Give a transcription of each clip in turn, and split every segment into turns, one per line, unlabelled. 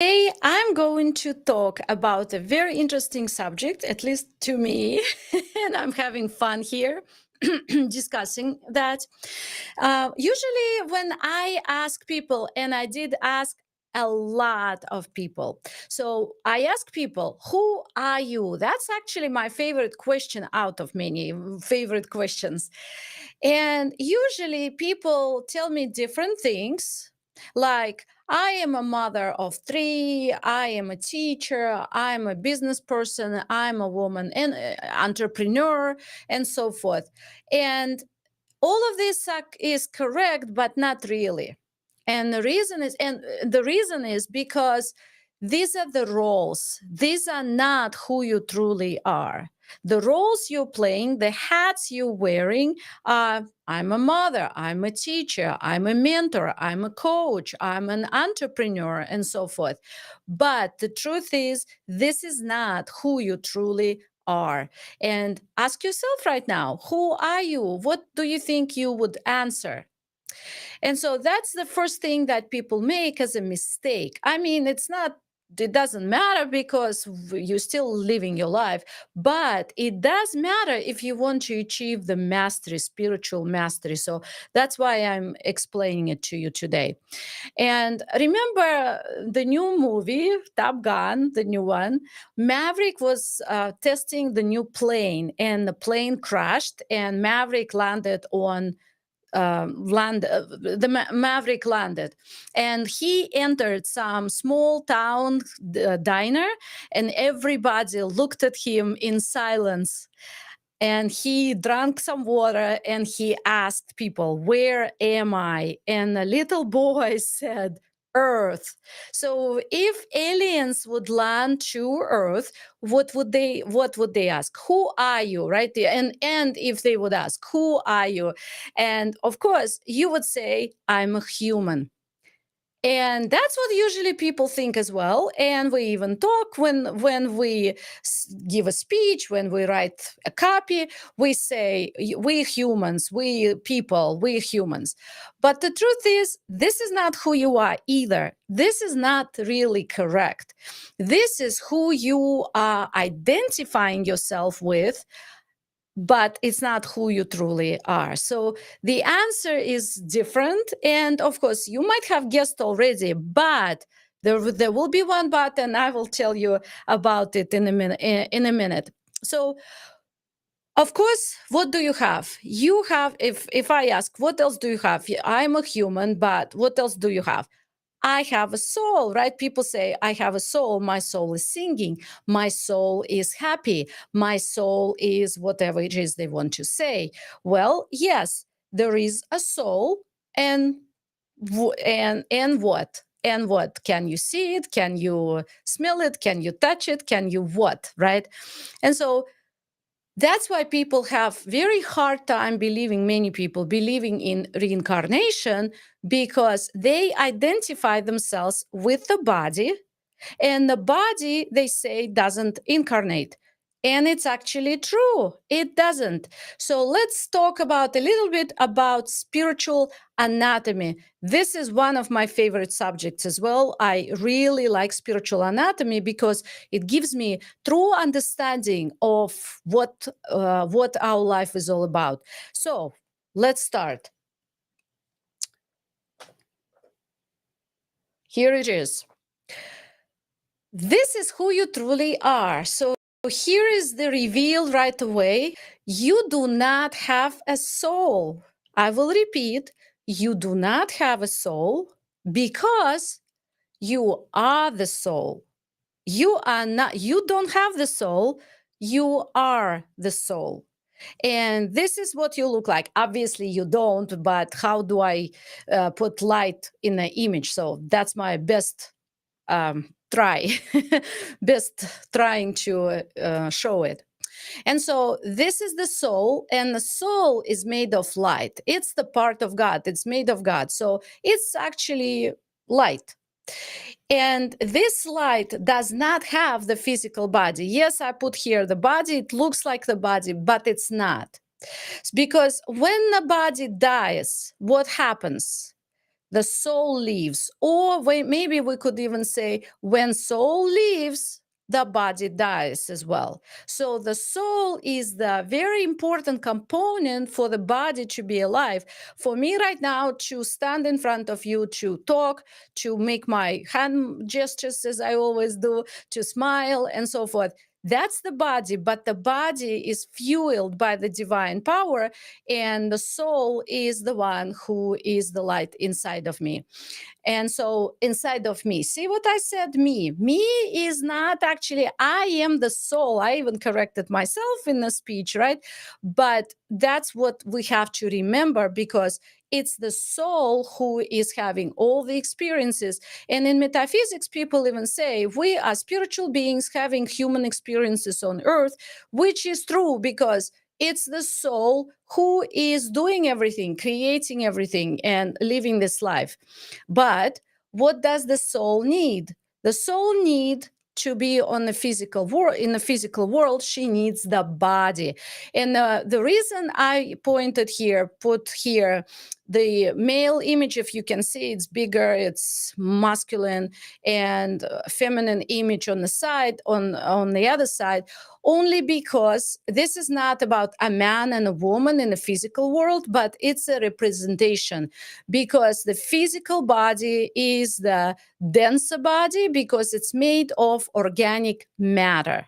Today, I'm going to talk about a very interesting subject, at least to me, and I'm having fun here discussing that. Usually, when I ask people, and I did ask a lot of people. So I ask people, who are you? That's actually my favorite question out of many favorite questions. And usually people tell me different things like, I am a mother of three, I am a teacher, I'm a business person, I'm a woman and entrepreneur, and so forth. And all of this is correct, but not really. And the reason is because these are the roles. These are not who you truly are. The roles you're playing, the hats you're wearing are, I'm a mother, I'm a teacher, I'm a mentor, I'm a coach, I'm an entrepreneur, and so forth. But the truth is, this is not who you truly are. And ask yourself right now, who are you? What do you think you would answer? And so that's the first thing that people make as a mistake. I mean, it doesn't matter because you're still living your life, but it does matter if you want to achieve the mastery, spiritual mastery. So that's why I'm explaining it to you today. And remember the new movie, Top Gun, the new one, Maverick was testing the new plane, and the plane crashed, and Maverick landed on Maverick landed, and he entered some small town diner, and everybody looked at him in silence. And he drank some water, and he asked people, "Where am I?" And a little boy said, "Earth." So if aliens would land to Earth, what would they ask? Who are you? Right? And if they would ask, who are you? And of course, you would say, I'm a human. And that's what usually people think as well. And we even talk when we give a speech, when we write a copy, we say, we humans, we people, we humans. But the truth is, this is not who you are either. This is not really correct. This is who you are identifying yourself with, but it's not who you truly are. So the answer is different. And of course, you might have guessed already, but there will be one but, and I will tell you about it in a minute. So of course, what do you have? You have, if I ask, what else do you have? I'm a human, but what else do you have? I have a soul, right? People say, I have a soul. My soul is singing. My soul is happy. My soul is whatever it is they want to say. Well, yes, there is a soul. And what? And what? Can you see it? Can you smell it? Can you touch it? Can you what? Right? And so that's why people have very hard time believing, many people believing in reincarnation, because they identify themselves with the body, and the body, they say, doesn't incarnate. And it's actually true. It doesn't. So let's talk about a little bit about spiritual anatomy. This is one of my favorite subjects as well. I really like spiritual anatomy because it gives me true understanding of what our life is all about. So let's start. Here it is. This is who you truly are. So here is the reveal right away. You do not have a soul. I will repeat, you do not have a soul because you are the soul. You are not, you don't have the soul, you are the soul. And this is what you look like. Obviously, you don't, but how do I put light in the image? So that's my best try, best trying to show it. And so this is the soul, and the soul is made of light. It's the part of God. It's made of God. So it's actually light. And this light does not have the physical body. Yes, I put here the body. It looks like the body, but it's not. Because when the body dies, what happens? the soul leaves. Or maybe we could even say, when soul leaves, the body dies as well. So the soul is the very important component for the body to be alive. For me right now, to stand in front of you, to talk, to make my hand gestures as I always do, to smile and so forth, that's the body. But the body is fueled by the divine power, and the soul is the one who is the light inside of me. And so inside of me, see what I said? Me is not actually, I am the soul. I even corrected myself in the speech, right? But that's what we have to remember, because it's the soul who is having all the experiences. And in metaphysics, people even say we are spiritual beings having human experiences on earth, which is true, because it's the soul who is doing everything, creating everything, and living this life. But what does the soul need? The soul need to be on the physical world. In the physical world, she needs the body. And the reason I put here the male image, if you can see, it's bigger, it's masculine, and feminine image on the side, on the other side, only because this is not about a man and a woman in the physical world, but it's a representation, because the physical body is the denser body because it's made of organic matter,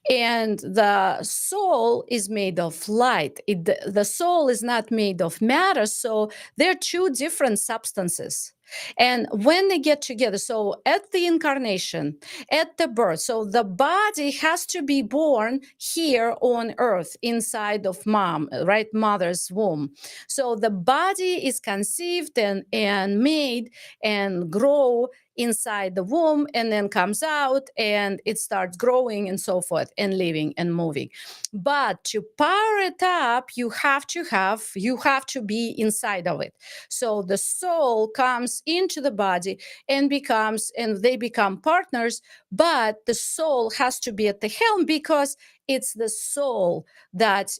and the soul is made of light. The soul is not made of matter, so they're two different substances. And when they get together, so at the incarnation, at the birth, so the body has to be born here on earth inside of mom, right? Mother's womb. So the body is conceived and made and grow inside the womb, and then comes out and it starts growing and so forth and living and moving. But to power it up, you have to be inside of it. So the soul comes into the body and they become partners, but the soul has to be at the helm, because it's the soul that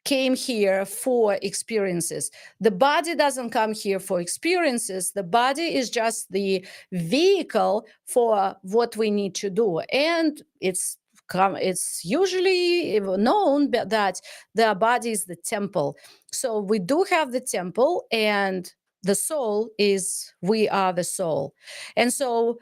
came here for experiences. The body doesn't come here for experiences. The body is just the vehicle for what we need to do. And it's usually known that the body is the temple. So we do have the temple, and the soul we are the soul. And so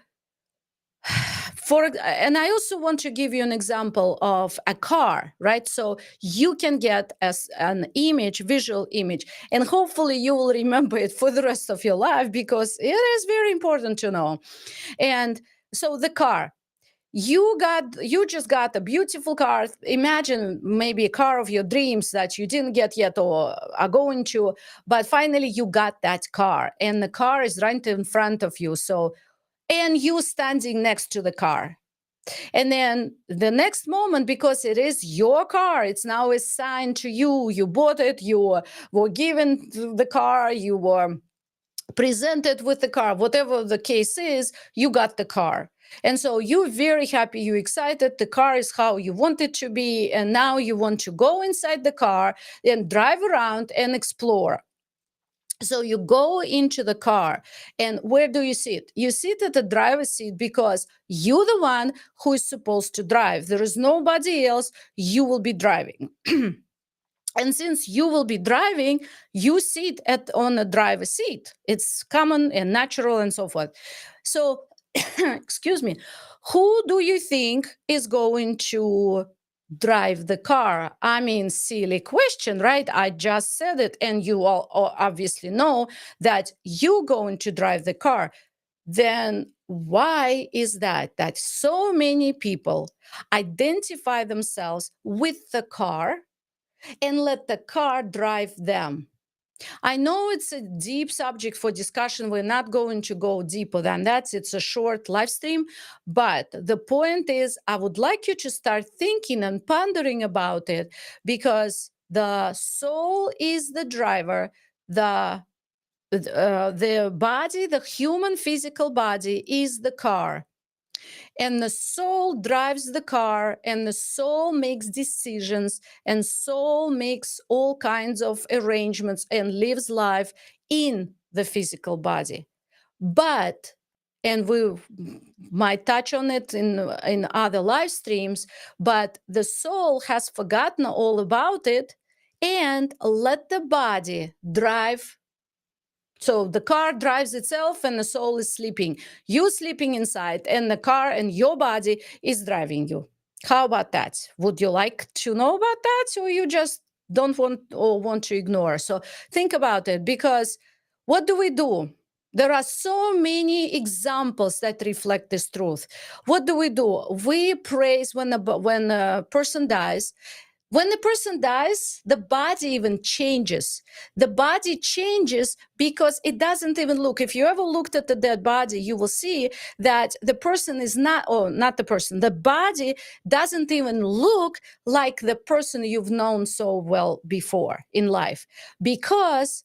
and I also want to give you an example of a car, right? So you can get an visual image, and hopefully you will remember it for the rest of your life, because it is very important to know. And so the car, you just got a beautiful car. Imagine maybe a car of your dreams that you didn't get yet or are going to, but finally you got that car, and the car is right in front of you. And you standing next to the car. And then the next moment, because it is your car, it's now assigned to you. You bought it, you were given the car, you were presented with the car, whatever the case is, you got the car. And so you're very happy, you're excited, the car is how you want it to be, and now you want to go inside the car and drive around and explore. So you go into the car, and where do you sit? You sit at the driver's seat because you're the one who is supposed to drive. There is nobody else. You will be driving. And since you will be driving, you sit on the driver's seat. It's common and natural and so forth. So, excuse me, who do you think is going to drive the car? I mean, silly question, right? I just said it, and you all obviously know that you're going to drive the car. Then why is that so many people identify themselves with the car and let the car drive them? I know it's a deep subject for discussion. We're not going to go deeper than that. It's a short live stream. But the point is, I would like you to start thinking and pondering about it, because the soul is the driver. The body, the human physical body, is the car. And the soul drives the car, and the soul makes decisions, and soul makes all kinds of arrangements and lives life in the physical body. But, and we might touch on it in other live streams, but the soul has forgotten all about it and let the body drive. So the car drives itself and the soul is sleeping. You sleeping inside and the car and your body is driving you. How about that? Would you like to know about that, or you just don't want or want to ignore? So think about it, because what do we do? There are so many examples that reflect this truth. What do? We praise when a person dies. When the person dies, the body even changes. The body changes because it doesn't even look. If you ever looked at the dead body, you will see that the person is not, or not the person, the body doesn't even look like the person you've known so well before in life, because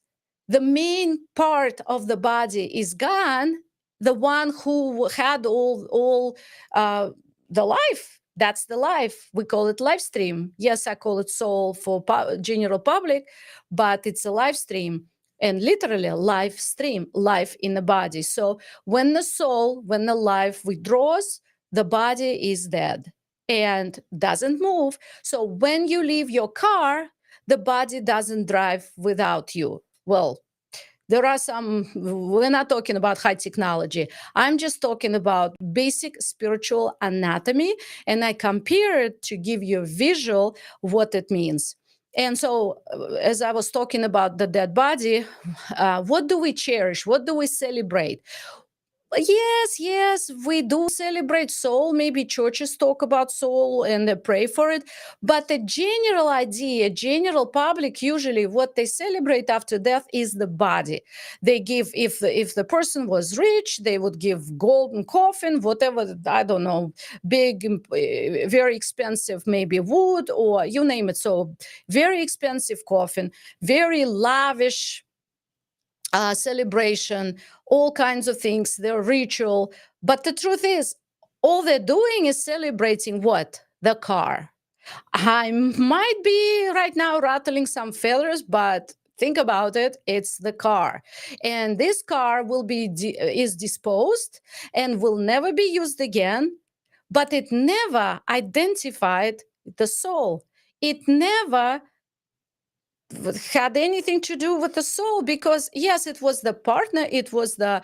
the main part of the body is gone, the one who had all the life. That's the life. We call it live stream. Yes, I call it soul for general public, but it's a live stream, and literally a live stream, life in the body. So when the soul, when the life withdraws, the body is dead and doesn't move. So when you leave your car, the body doesn't drive without you. Well, there are some, we're not talking about high technology. I'm just talking about basic spiritual anatomy. And I compare it to give you a visual what it means. And so, as I was talking about the dead body, what do we cherish? What do we celebrate? Yes, we do celebrate soul. Maybe churches talk about soul and they pray for it. But the general idea, general public, usually what they celebrate after death is the body. They give, if the person was rich, they would give golden coffin, whatever, I don't know, big, very expensive, maybe wood or you name it. So very expensive coffin, very lavish celebration, all kinds of things, their ritual. But the truth is, all they're doing is celebrating what? The car. I might be right now rattling some feathers, but think about it, it's the car. And this car will be is disposed and will never be used again, but it never identified the soul. It never had anything to do with the soul, because yes, it was the partner, it was the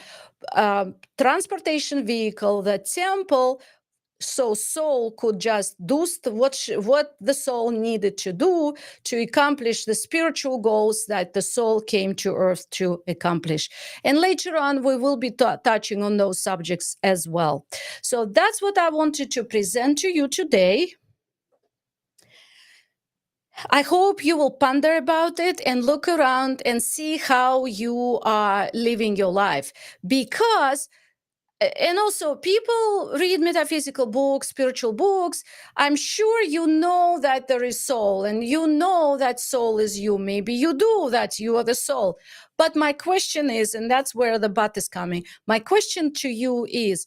transportation vehicle, the temple, so soul could just do what the soul needed to do to accomplish the spiritual goals that the soul came to earth to accomplish. And later on we will be touching on those subjects as well. So that's what I wanted to present to you today. I hope you will ponder about it and look around and see how you are living your life. Because, and also, people read metaphysical books, spiritual books. I'm sure you know that there is soul, and you know that soul is you. Maybe you do, that you are the soul. But my question is, and that's where the but is coming, my question to you is,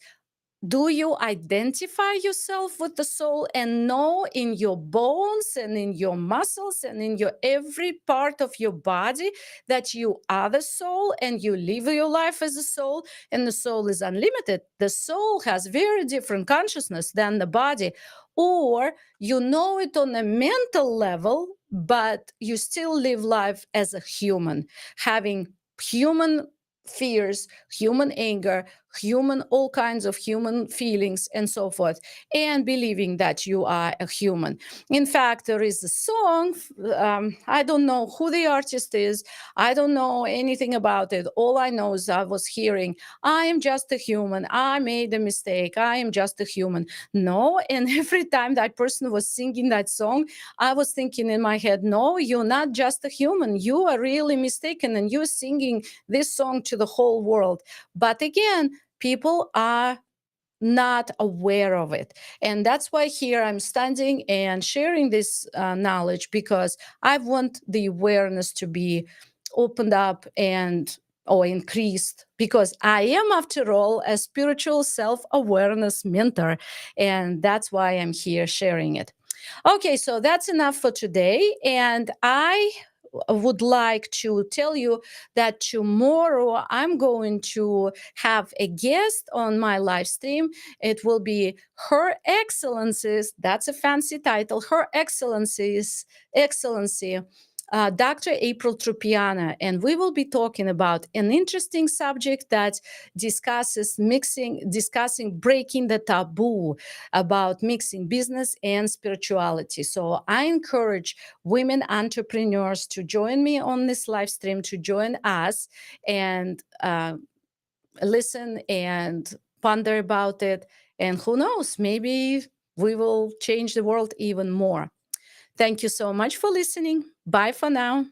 do you identify yourself with the soul and know in your bones and in your muscles and in your every part of your body that you are the soul and you live your life as a soul, and the soul is unlimited? The soul has very different consciousness than the body. Or you know it on a mental level, but you still live life as a human, having human fears, human anger, human, all kinds of human feelings and so forth, and believing that you are a human. In fact, there is a song, I don't know who the artist is, I don't know anything about it. All I know is I was hearing, I am just a human, I made a mistake, I am just a human. No, and every time that person was singing that song, I was thinking in my head, no, you're not just a human, you are really mistaken, and you're singing this song to the whole world. But again, people are not aware of it. And that's why here I'm standing and sharing this knowledge, because I want the awareness to be opened up and or increased, because I am, after all, a spiritual self-awareness mentor. And that's why I'm here sharing it. Okay, so that's enough for today. And I would like to tell you that tomorrow I'm going to have a guest on my live stream. It will be Her Excellencies, that's a fancy title, Her Excellency, Dr. April Trupiana, and we will be talking about an interesting subject that discussing breaking the taboo about mixing business and spirituality. So I encourage women entrepreneurs to join me on this live stream, to join us and listen and ponder about it. And who knows, maybe we will change the world even more. Thank you so much for listening. Bye for now.